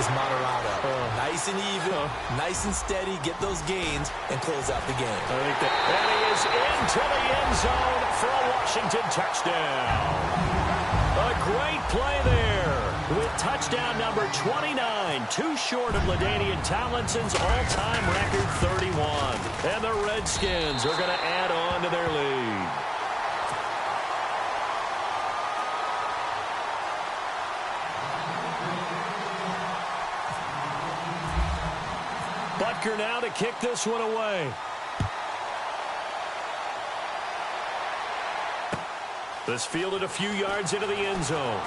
is moderado. Nice and even, nice and steady, get those gains, and close out the game. I think that. And he is into the end zone for a Washington touchdown. A great play there with touchdown number 29, too short of LaDainian Tomlinson's all-time record 31. And the Redskins are going to add on to their lead. Butker now to kick this one away. This fielded a few yards into the end zone.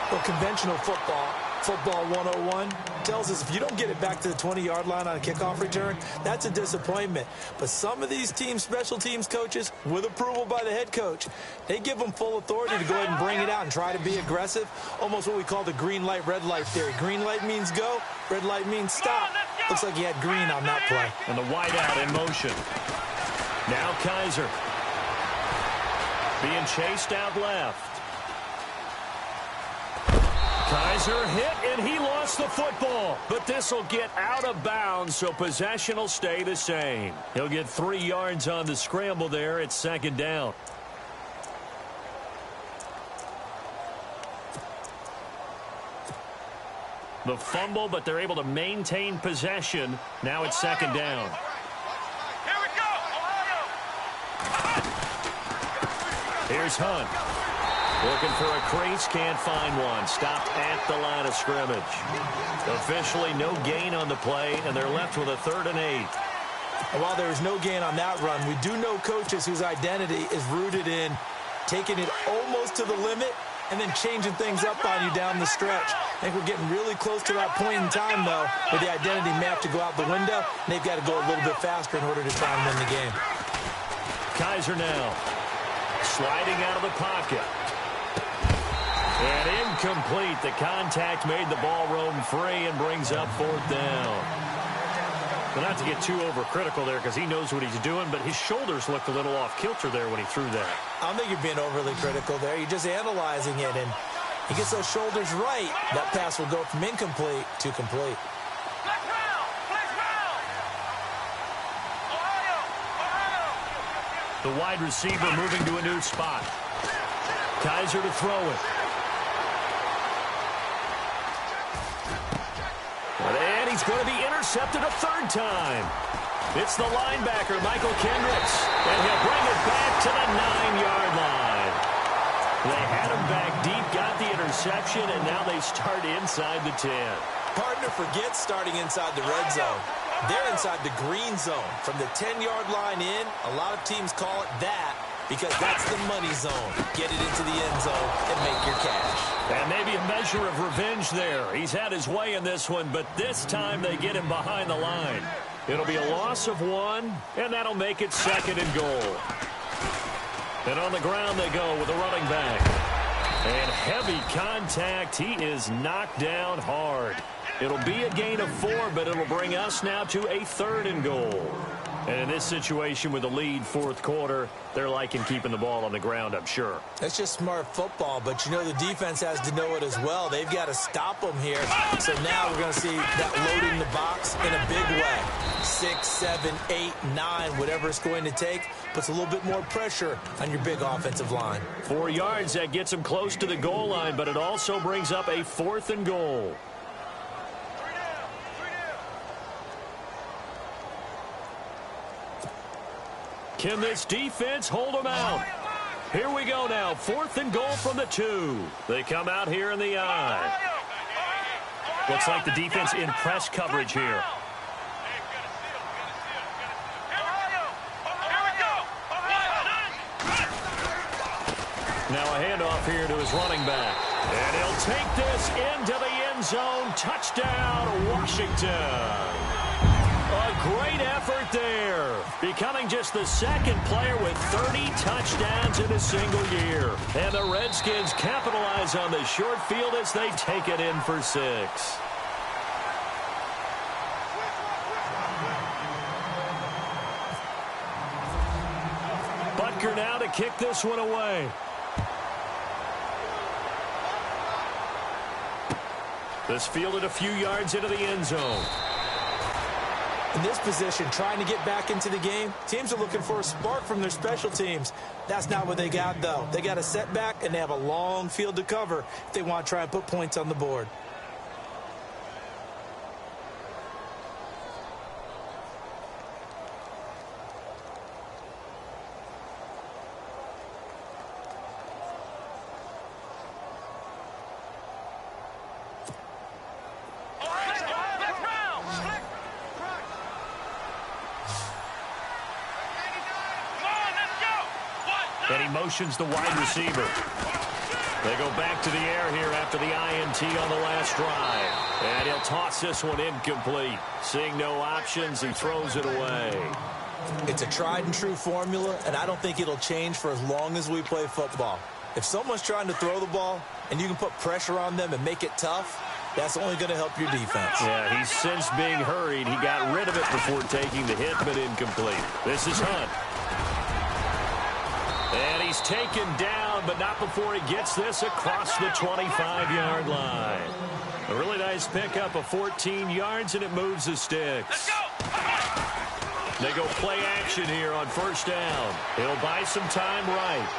Well, conventional football 101, tells us if you don't get it back to the 20-yard line on a kickoff return, that's a disappointment. But some of these teams, special teams coaches, with approval by the head coach, they give them full authority to go ahead and bring it out and try to be aggressive, almost what we call the green light, red light theory. Green light means go, red light means stop. Looks like he had green on that play. And the wideout in motion. Now Kaiser. Being chased out left. Kaiser hit, and he lost the football. But this will get out of bounds, so possession will stay the same. He'll get 3 yards on the scramble there. It's 2nd down. The fumble, but they're able to maintain possession. Now it's 2nd down. Here we go, Ohio! Here's Hunt. Looking for a crease, can't find one. Stopped at the line of scrimmage. Officially no gain on the play, and they're left with a 3rd and 8. And while there is no gain on that run, we do know coaches whose identity is rooted in taking it almost to the limit and then changing things up on you down the stretch. I think we're getting really close to that point in time, though, where the identity may have to go out the window, and they've got to go a little bit faster in order to try and win the game. Kaiser now sliding out of the pocket. And incomplete. The contact made the ball roam free and brings up 4th down. Well, not to get too overcritical there because he knows what he's doing, but his shoulders looked a little off kilter there when he threw that. I don't think you're being overly critical there. You're just analyzing it, and he gets those shoulders right. That pass will go from incomplete to complete. The wide receiver moving to a new spot. Kaiser to throw it. And he's going to be intercepted a 3rd time. It's the linebacker, Michael Kendricks. And he'll bring it back to the 9-yard line. They had him back deep, got the interception, and now they start inside the 10. Partner forgets starting inside the red zone. They're inside the green zone. From the 10-yard line in, a lot of teams call it that because that's the money zone. Get it into the end zone and make your cash. And maybe a measure of revenge there. He's had his way in this one, but this time they get him behind the line. It'll be a loss of 1, and that'll make it 2nd and goal. And on the ground they go with the running back. And heavy contact. He is knocked down hard. It'll be a gain of 4, but it'll bring us now to a 3rd and goal. And in this situation with the lead 4th quarter, they're liking keeping the ball on the ground, I'm sure. That's just smart football, but you know the defense has to know it as well. They've got to stop them here. So now we're going to see that loading the box in a big way. 6, 7, 8, 9, whatever it's going to take, puts a little bit more pressure on your big offensive line. 4 yards, that gets them close to the goal line, but it also brings up a 4th and goal. Can this defense hold them out? Here we go now. 4th and goal from the 2. They come out here in the eye. Looks like the defense in press coverage here. Now a handoff here to his running back. And he'll take this into the end zone. Touchdown, Washington. A great effort there. Becoming just the second player with 30 touchdowns in a single year. And the Redskins capitalize on the short field as they take it in for 6. Butker now to kick this one away. This fielded a few yards into the end zone. In this position, trying to get back into the game, teams are looking for a spark from their special teams. That's not what they got, though. They got a setback, and they have a long field to cover if they want to try and put points on the board. And he motions the wide receiver. They go back to the air here after the INT on the last drive. And he'll toss this one incomplete. Seeing no options, he throws it away. It's a tried-and-true formula, and I don't think it'll change for as long as we play football. If someone's trying to throw the ball and you can put pressure on them and make it tough, that's only going to help your defense. Yeah, he's since being hurried. He got rid of it before taking the hit, but incomplete. This is Hunt. And he's taken down, but not before he gets this across the 25-yard line. A really nice pickup of 14 yards, and it moves the sticks. They go play action here on first down. He'll buy some time right.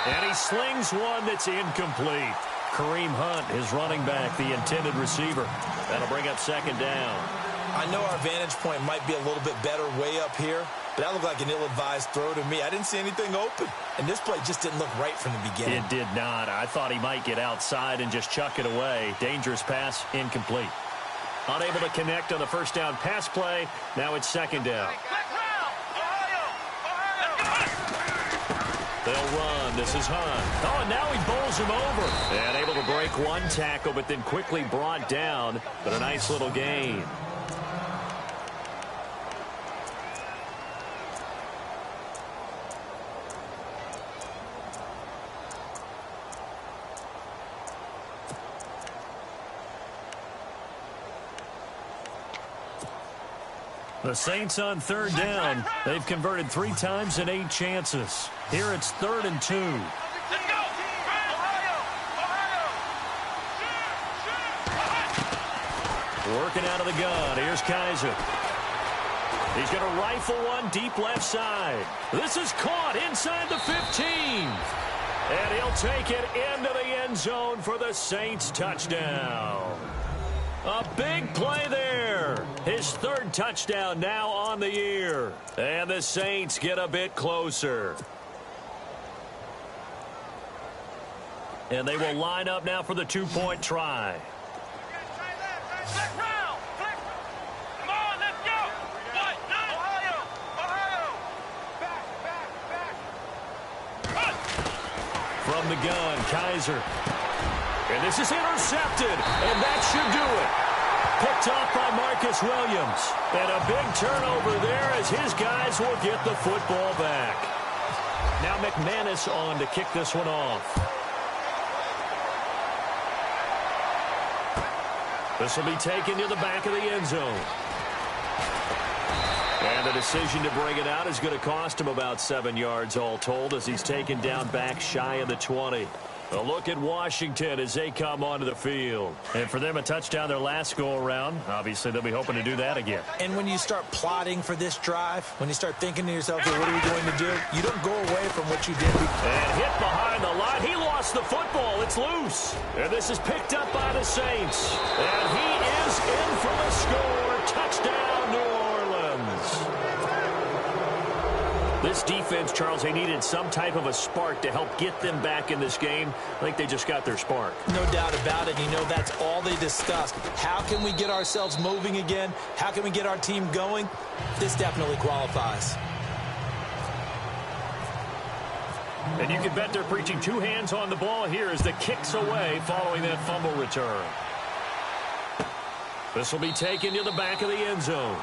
And he slings one that's incomplete. Kareem Hunt, his running back, the intended receiver. That'll bring up second down. I know our vantage point might be a little bit better way up here, but that looked like an ill-advised throw to me. I didn't see anything open, and this play just didn't look right from the beginning. It did not. I thought he might get outside and just chuck it away. Dangerous pass, incomplete. Unable to connect on the first down pass play. Now it's second down. They'll run. This is Hunt. Oh, and now he bowls him over. And able to break one tackle, but then quickly brought down. But a nice little gain. The Saints on third down. They've converted 3 times in 8 chances. Here it's 3rd and 2. Working out of the gun. Here's Kaiser. He's going to rifle one deep left side. This is caught inside the 15. And he'll take it into the end zone for the Saints touchdown. A big play there. His 3rd touchdown now on the year. And the Saints get a bit closer. And they will line up now for the 2-point try. From the gun, Kaiser. And this is intercepted, and that should do it. Picked off by Marcus Williams. And a big turnover there as his guys will get the football back. Now McManus on to kick this one off. This will be taken to the back of the end zone. And the decision to bring it out is going to cost him about 7 yards all told as he's taken down back shy of the 20. A look at Washington as they come onto the field. And for them, a touchdown their last go-around. Obviously, they'll be hoping to do that again. And when you start plotting for this drive, when you start thinking to yourself, hey, what are we going to do? You don't go away from what you did before. And hit behind the line. He lost the football. It's loose. And this is picked up by the Saints. And he is in for the score. Touchdown, New Orleans. This defense, Charles, they needed some type of a spark to help get them back in this game. I think they just got their spark. No doubt about it. You know, that's all they discussed. How can we get ourselves moving again? How can we get our team going? This definitely qualifies. And you can bet they're preaching 2 hands on the ball here as the kick's away following that fumble return. This will be taken to the back of the end zone.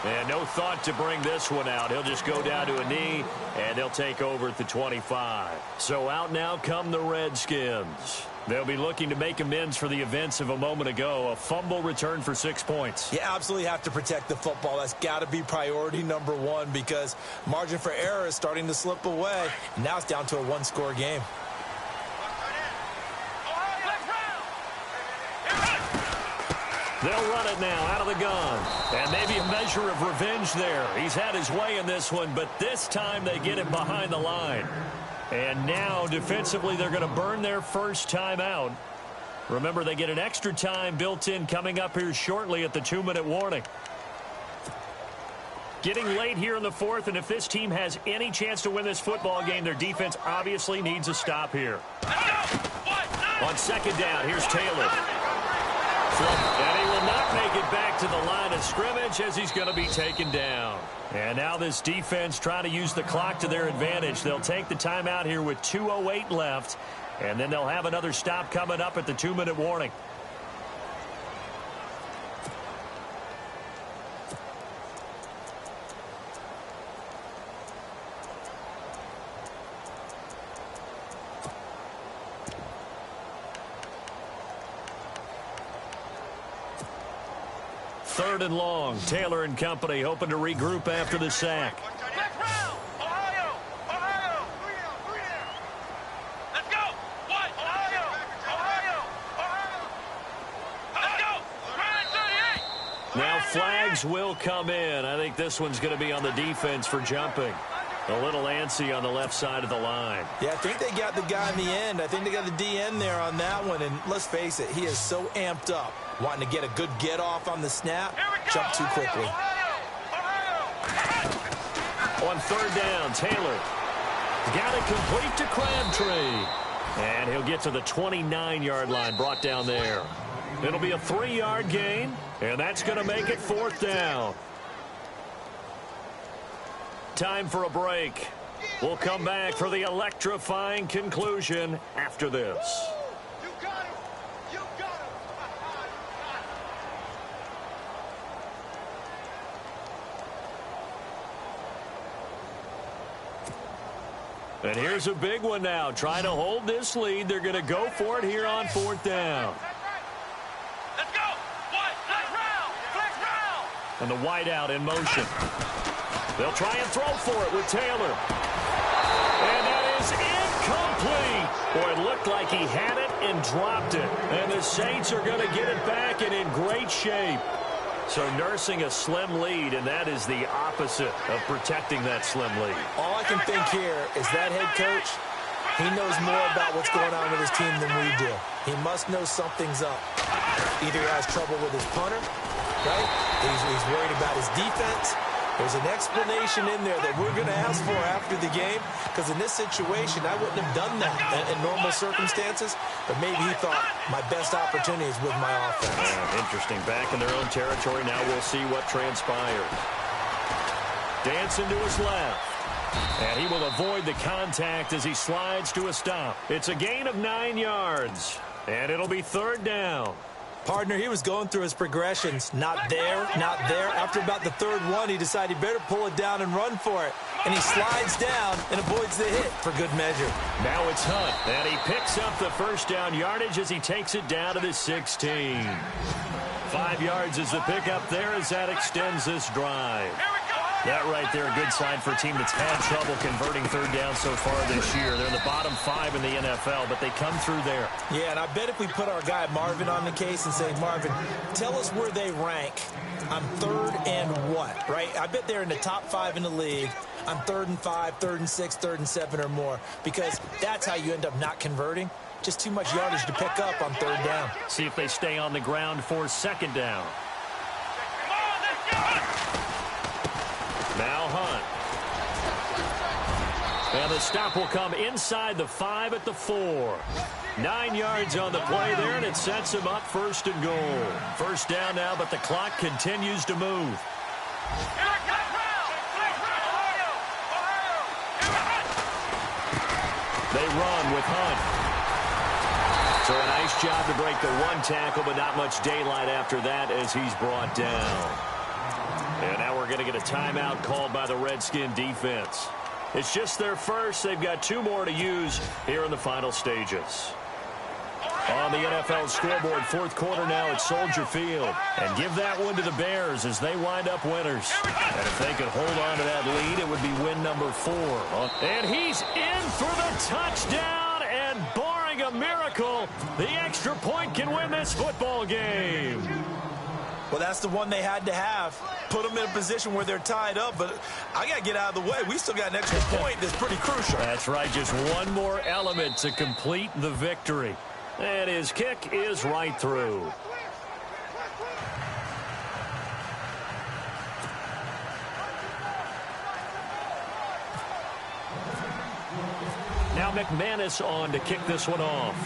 And no thought to bring this one out. He'll just go down to a knee, and they'll take over at the 25. So out now come the Redskins. They'll be looking to make amends for the events of a moment ago. A fumble return for 6 points. You absolutely have to protect the football. That's got to be priority number one because margin for error is starting to slip away. And now it's down to a one-score game. They'll run it now out of the gun. And maybe a measure of revenge there. He's had his way in this one, but this time they get him behind the line. And now, defensively, they're going to burn their first time out. Remember, they get an extra time built in coming up here shortly at the 2-minute warning. Getting late here in the fourth, and if this team has any chance to win this football game, their defense obviously needs a stop here. On second down, here's Taylor. And he will not make it back to the line of scrimmage as he's going to be taken down. And now this defense trying to use the clock to their advantage. They'll take the timeout here with 2:08 left, and then they'll have another stop coming up at the 2-minute warning. Third and long. Taylor and company hoping to regroup after the sack. Let's go. Ohio. Let's go. Now flags will come in. I think this one's going to be on the defense for jumping. A little antsy on the left side of the line. Yeah, I think they got the guy in the end. I think they got the DN there on that one. And let's face it, he is so amped up, wanting to get a good get off on the snap, jump too quickly. On third down, Taylor got it complete to Crabtree. And he'll get to the 29-yard line, brought down there. It'll be a 3-yard gain, and that's going to make it fourth down. Time for a break. We'll come back for the electrifying conclusion after this. You got him. You got him. And here's a big one now. Trying to hold this lead. They're going to go for it here on fourth down. Let's go. Flex round. And the wideout in motion. They'll try and throw for it with Taylor. And that is incomplete. Boy, it looked like he had it and dropped it. And the Saints are going to get it back and in great shape. So nursing a slim lead, and that is the opposite of protecting that slim lead. All I can think here is that head coach, he knows more about what's going on with his team than we do. He must know something's up. Either he has trouble with his punter, right? He's worried about his defense. There's an explanation in there that we're going to ask for after the game, because in this situation, I wouldn't have done that in normal circumstances, but maybe he thought my best opportunity is with my offense. Yeah, interesting. Back in their own territory. Now we'll see what transpires. Dancing to his left. And he will avoid the contact as he slides to a stop. It's a gain of 9 yards, and it'll be third down. Partner, he was going through his progressions. Not there, not there. After about the third one, he decided he better pull it down and run for it. And he slides down and avoids the hit for good measure. Now it's Hunt, and he picks up the first down yardage as he takes it down to the 16. 5 yards is the pickup there as that extends this drive. That right there, a good sign for a team that's had trouble converting third down so far this year. They're in the bottom 5 in the NFL, but they come through there. Yeah, and I bet if we put our guy Marvin on the case and say, Marvin, tell us where they rank on third and what, right? I bet they're in the top 5 in the league on 3rd and 5, 3rd and 6, 3rd and 7 or more, because that's how you end up not converting. Just too much yardage to pick up on third down. See if they stay on the ground for second down. Now Hunt. And the stop will come inside the 5 at the 4. 9 yards on the play there, and it sets him up first and goal. First down now, but the clock continues to move. They run with Hunt. So a nice job to break the one tackle, but not much daylight after that as he's brought down. And now we're going to get a timeout called by the Redskin defense. It's just their first. They've got 2 more to use here in the final stages. On the NFL scoreboard, 4th quarter now at Soldier Field. And give that one to the Bears as they wind up winners. And if they could hold on to that lead, it would be win number 4. And he's in for the touchdown. And barring a miracle, the extra point can win this football game. Well, that's the one they had to have. Put them in a position where they're tied up, but I got to get out of the way. We still got an extra point that's pretty crucial. That's right, just one more element to complete the victory. And his kick is right through. Now McManus on to kick this one off.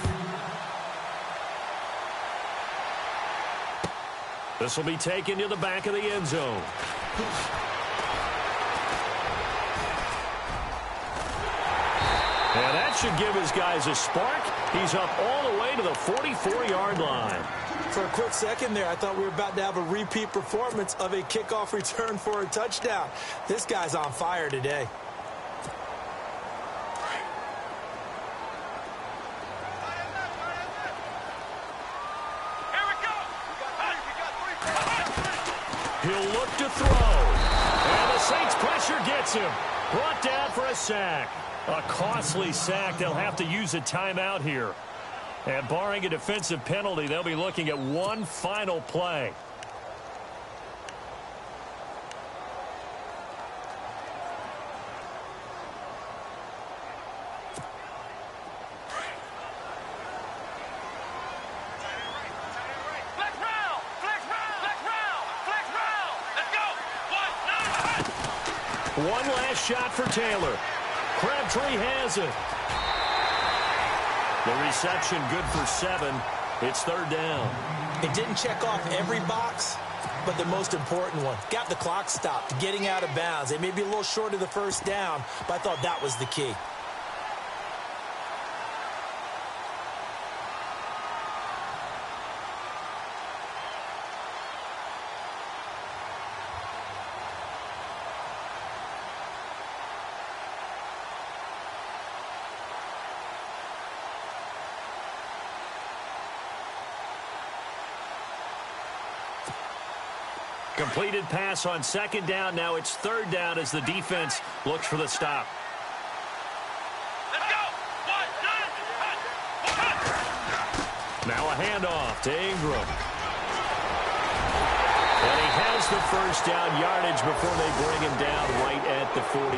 This will be taken to the back of the end zone. And that should give his guys a spark. He's up all the way to the 44-yard line. For a quick second there, I thought we were about to have a repeat performance of a kickoff return for a touchdown. This guy's on fire today. He'll look to throw. And the Saints pressure gets him. Brought down for a sack. A costly sack. They'll have to use a timeout here. And barring a defensive penalty, they'll be looking at one final play. One last shot for Taylor. Crabtree has it. The reception good for 7. It's 3rd down. It didn't check off every box, but the most important one. Got the clock stopped, getting out of bounds. They may be a little short of the 1st down, but I thought that was the key. Completed pass on 2nd down. Now it's 3rd down as the defense looks for the stop. Let's go. 1, 9, 1. Now a handoff to Ingram. And he has the 1st down yardage before they bring him down right at the 45.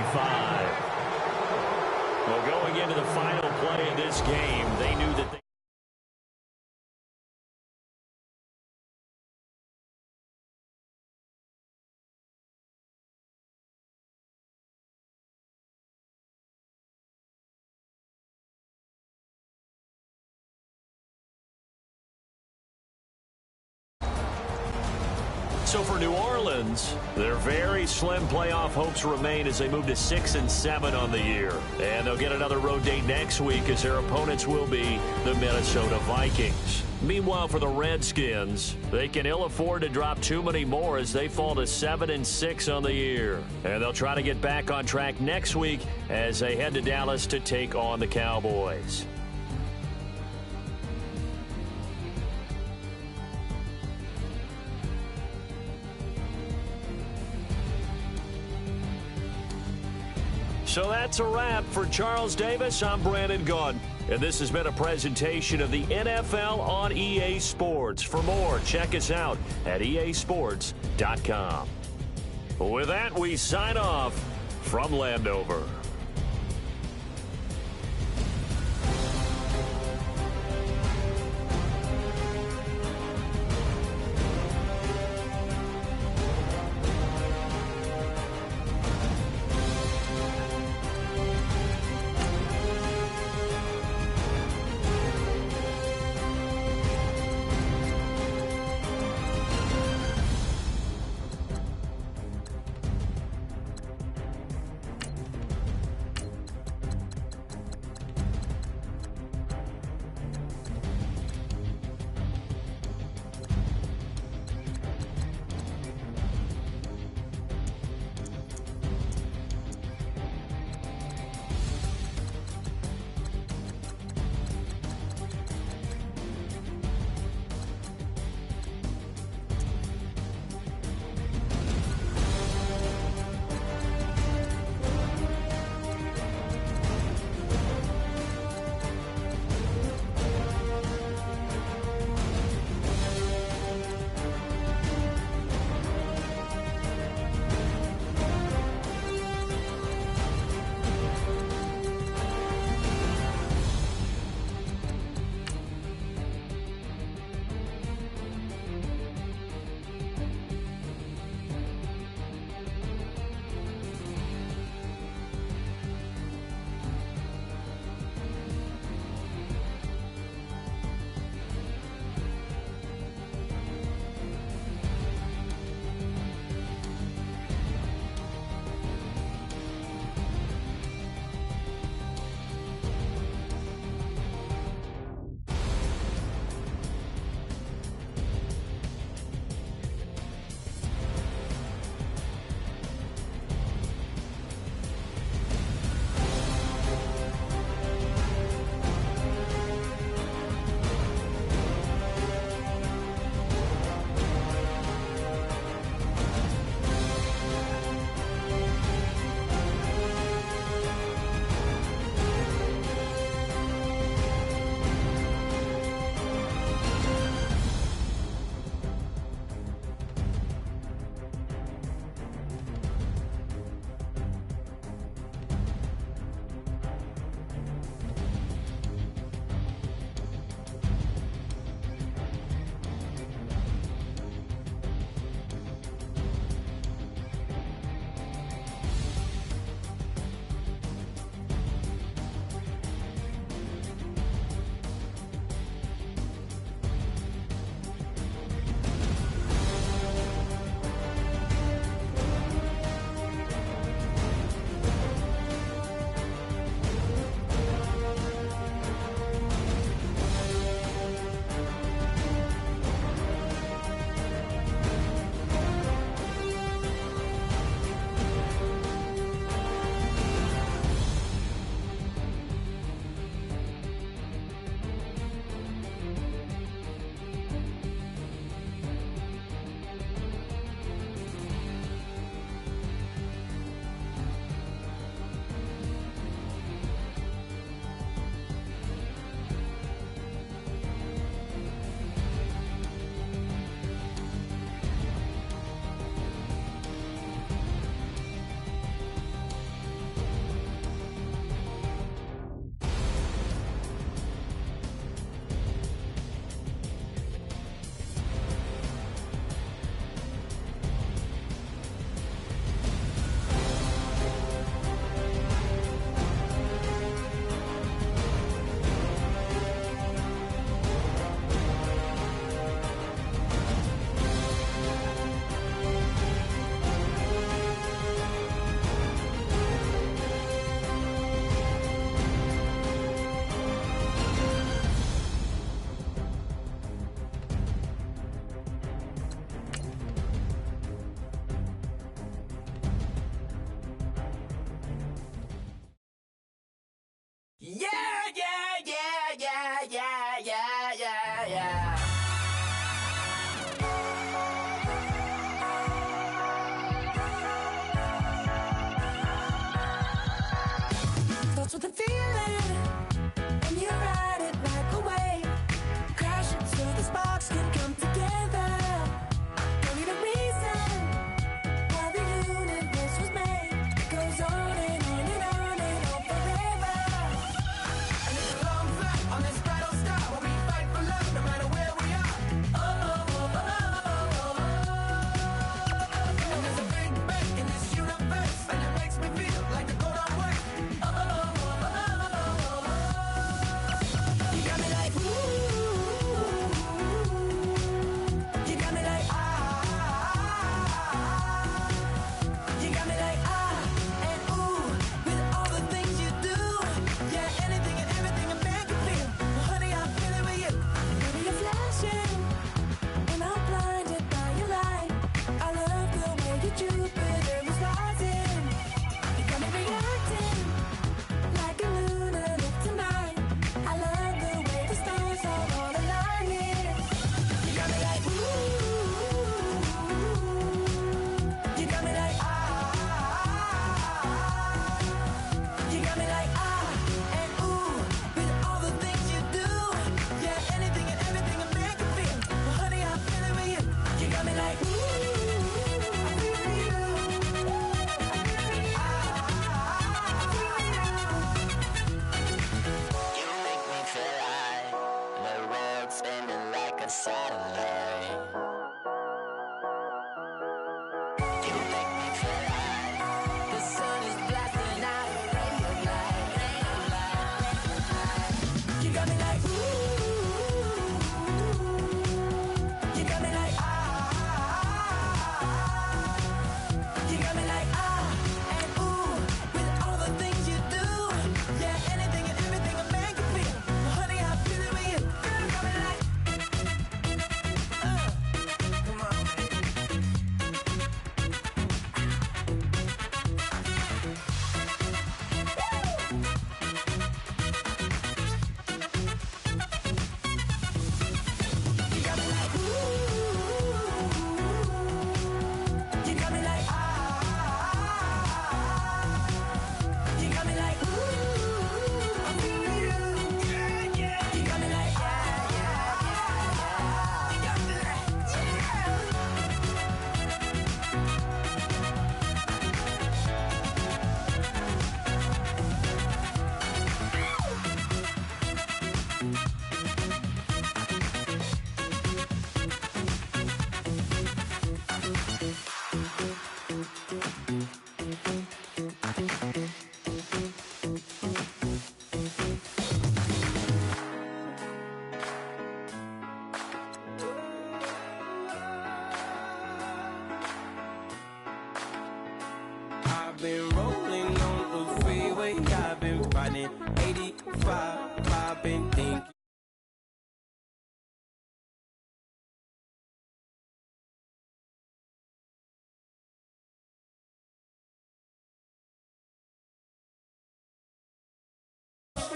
Well, going into the final play of this game, they knew that they So for New Orleans, their very slim playoff hopes remain as they move to 6-7 on the year. And they'll get another road date next week as their opponents will be the Minnesota Vikings. Meanwhile, for the Redskins, they can ill afford to drop too many more as they fall to 7-6 on the year. And they'll try to get back on track next week as they head to Dallas to take on the Cowboys. So that's a wrap. For Charles Davis, I'm Brandon Gaudin. And this has been a presentation of the NFL on EA Sports. For more, check us out at easports.com. With that, we sign off from Landover. like, ooh, I feel you. You make me feel like the world's spinning like a satellite. You make me feel like the sun is blasting out a ray of light, ray of light. You got me like, ooh. You got me like, you got me like, and ooh, with all the things you do. Yeah, anything and everything will make you feel. Well, honey, I'm feeling with you. Girl, you got me like, come on, baby. You got me like, ooh. You got me like, you got me like, ooh. I'm feeling you. Yeah, yeah. You got me like, yeah, yeah, yeah. You got me like, yeah. I've been rolling on the freeway, I've been riding 85, I've been thinking.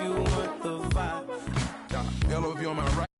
You want the vibe. Hello, if you're on my right.